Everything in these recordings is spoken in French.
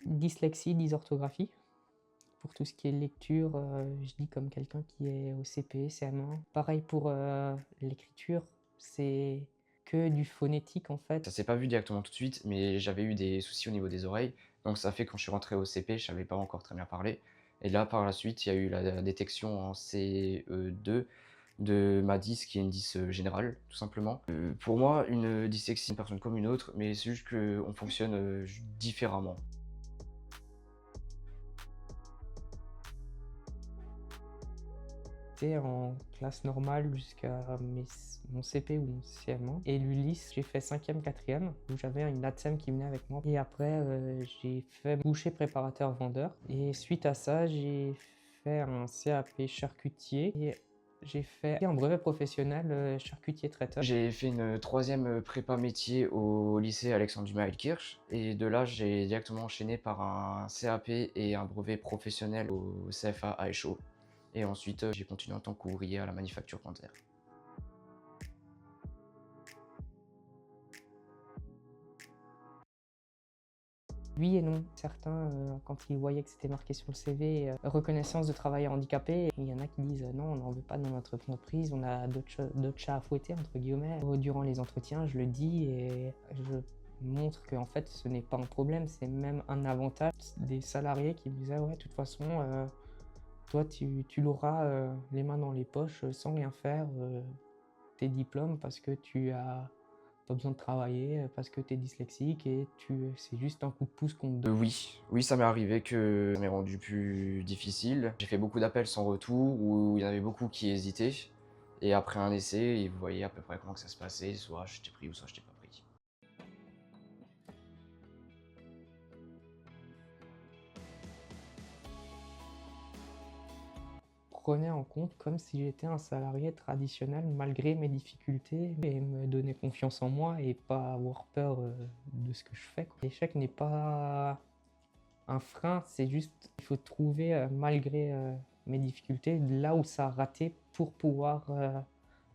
Dyslexie, dysorthographie. Pour tout ce qui est lecture, je lis comme quelqu'un qui est au CP, CM1. Pareil pour l'écriture, c'est que du phonétique en fait. Ça s'est pas vu directement tout de suite, mais j'avais eu des soucis au niveau des oreilles. Donc ça fait quand je suis rentré au CP, je savais pas encore très bien parler. Et là, par la suite, il y a eu la détection en CE2 de ma dys, qui est une dys générale, tout simplement. Pour moi, une dyslexie, c'est une personne comme une autre, mais c'est juste qu'on fonctionne différemment. J'étais en classe normale jusqu'à mon CP ou mon CM1. Et l'ULIS, j'ai fait 5e, 4e, où j'avais une ATSEM qui venait avec moi. Et après, j'ai fait boucher préparateur vendeur. Et suite à ça, j'ai fait un CAP charcutier. Et j'ai fait un brevet professionnel charcutier traiteur. J'ai fait une troisième prépa métier au lycée Alexandre Dumas Kirch, et de là j'ai directement enchaîné par un CAP et un brevet professionnel au CFA à Échaud. Et ensuite j'ai continué en tant qu'ouvrier à la manufacture Panthère. Oui et non. Certains, quand ils voyaient que c'était marqué sur le CV, reconnaissance de travailleur handicapé, il y en a qui disent non, on n'en veut pas dans notre entreprise, on a d'autres chats à fouetter, entre guillemets. Durant les entretiens, je le dis et je montre que en fait, ce n'est pas un problème, c'est même un avantage. Des salariés qui me disaient ouais, de toute façon, toi, tu l'auras les mains dans les poches sans rien faire, tes diplômes, parce que tu as pas besoin de travailler, parce que tu es dyslexique et c'est juste un coup de pouce qu'on te donne. Oui, ça m'est arrivé que ça m'est rendu plus difficile. J'ai fait beaucoup d'appels sans retour, où il y en avait beaucoup qui hésitaient. Et après un essai, ils voyaient à peu près comment que ça se passait, soit j'étais pris ou soit j'étais pas pris. Prenais en compte comme si j'étais un salarié traditionnel malgré mes difficultés et me donner confiance en moi et pas avoir peur de ce que je fais, quoi. L'échec n'est pas un frein, c'est juste il faut trouver malgré mes difficultés là où ça a raté pour pouvoir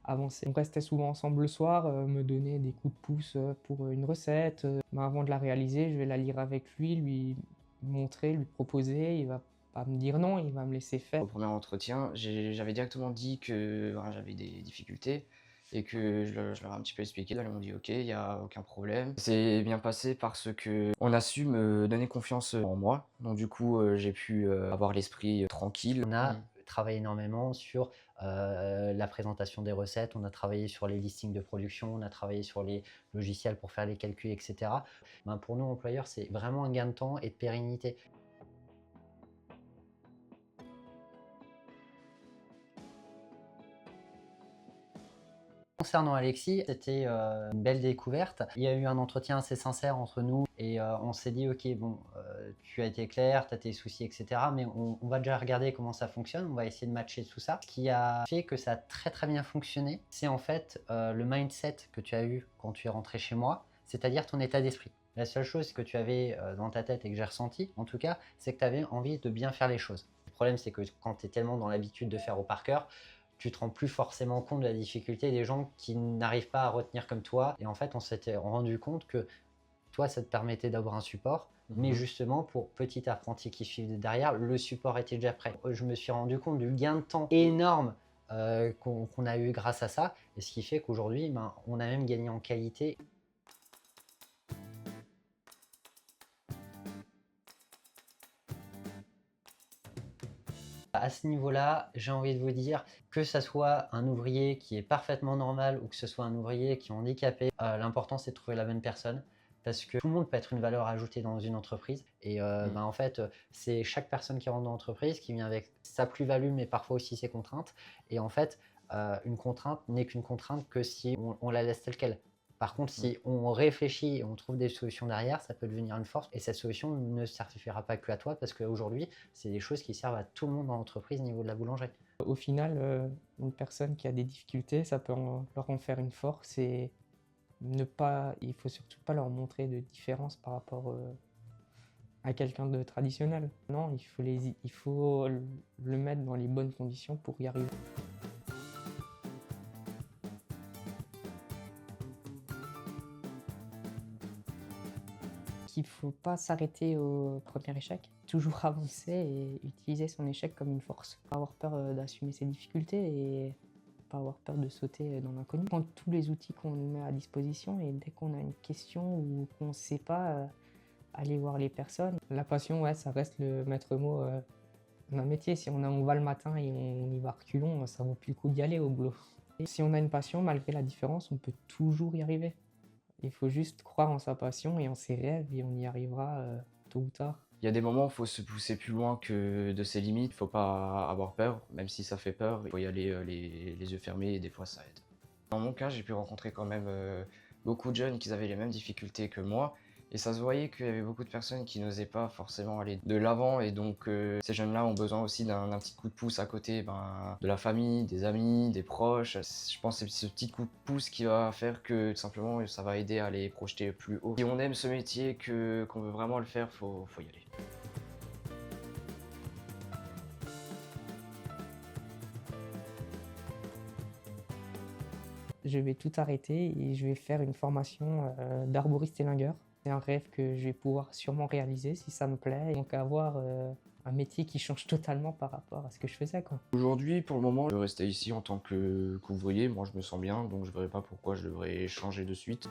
avancer. On restait souvent ensemble le soir, me donner des coups de pouce pour une recette. Mais avant de la réaliser, je vais la lire avec lui montrer, lui proposer. Il va pas me dire non, il va me laisser faire. Au premier entretien, j'avais directement dit que voilà, j'avais des difficultés et que je leur ai un petit peu expliqué. Là, ils m'ont dit ok, il n'y a aucun problème. C'est bien passé parce que on a su me donner confiance en moi. Donc du coup, j'ai pu avoir l'esprit tranquille. On a travaillé énormément sur la présentation des recettes, on a travaillé sur les listings de production, on a travaillé sur les logiciels pour faire les calculs, etc. Ben, pour nous, employeurs, c'est vraiment un gain de temps et de pérennité. Concernant Alexis, c'était une belle découverte. Il y a eu un entretien assez sincère entre nous et on s'est dit ok, bon, tu as été clair, tu as tes soucis, etc. Mais on va déjà regarder comment ça fonctionne, on va essayer de matcher tout ça. Ce qui a fait que ça a très très bien fonctionné, c'est en fait le mindset que tu as eu quand tu es rentré chez moi, c'est-à-dire ton état d'esprit. La seule chose que tu avais dans ta tête et que j'ai ressenti, en tout cas, c'est que tu avais envie de bien faire les choses. Le problème, c'est que quand tu es tellement dans l'habitude de faire au par cœur, tu te rends plus forcément compte de la difficulté des gens qui n'arrivent pas à retenir comme toi. Et en fait, on s'était rendu compte que toi, ça te permettait d'avoir un support, mais justement, pour petit apprenti qui suivait derrière, le support était déjà prêt. Je me suis rendu compte du gain de temps énorme qu'on a eu grâce à ça, et ce qui fait qu'aujourd'hui, ben, on a même gagné en qualité. À ce niveau-là, j'ai envie de vous dire que ça soit un ouvrier qui est parfaitement normal ou que ce soit un ouvrier qui est handicapé, l'important c'est de trouver la bonne personne parce que tout le monde peut être une valeur ajoutée dans une entreprise et ben, en fait, c'est chaque personne qui rentre dans l'entreprise qui vient avec sa plus-value mais parfois aussi ses contraintes et en fait, une contrainte n'est qu'une contrainte que si on la laisse telle quelle. Par contre, si on réfléchit et on trouve des solutions derrière, ça peut devenir une force et cette solution ne servira pas que à toi parce qu'aujourd'hui, c'est des choses qui servent à tout le monde dans l'entreprise au niveau de la boulangerie. Au final, une personne qui a des difficultés, ça peut leur en faire une force et il faut surtout pas leur montrer de différence par rapport à quelqu'un de traditionnel. Non, il faut le mettre dans les bonnes conditions pour y arriver. qu'il ne faut pas s'arrêter au premier échec, toujours avancer et utiliser son échec comme une force. Pas avoir peur d'assumer ses difficultés et pas avoir peur de sauter dans l'inconnu. Prendre tous les outils qu'on nous met à disposition et dès qu'on a une question ou qu'on ne sait pas, aller voir les personnes. La passion, ouais, ça reste le maître mot d'un métier. Si on va le matin et on y va reculons, ça vaut plus le coup d'y aller au boulot. Et si on a une passion, malgré la différence, on peut toujours y arriver. Il faut juste croire en sa passion et en ses rêves et on y arrivera tôt ou tard. Il y a des moments où il faut se pousser plus loin que de ses limites, il faut pas avoir peur, même si ça fait peur, il faut y aller les yeux fermés et des fois ça aide. Dans mon cas, j'ai pu rencontrer quand même beaucoup de jeunes qui avaient les mêmes difficultés que moi et ça se voyait qu'il y avait beaucoup de personnes qui n'osaient pas forcément aller de l'avant et donc ces jeunes-là ont besoin aussi d'un petit coup de pouce à côté de la famille, des amis, des proches. Je pense que c'est ce petit coup de pouce qui va faire que tout simplement ça va aider à les projeter plus haut. Si on aime ce métier, qu'on veut vraiment le faire, faut y aller. Je vais tout arrêter et je vais faire une formation d'arboriste élingueur. C'est un rêve que je vais pouvoir sûrement réaliser si ça me plaît. Donc avoir un métier qui change totalement par rapport à ce que je faisais, quoi. Aujourd'hui, pour le moment, je vais rester ici en tant qu'ouvrier. Moi, je me sens bien, donc je ne verrai pas pourquoi je devrais changer de suite.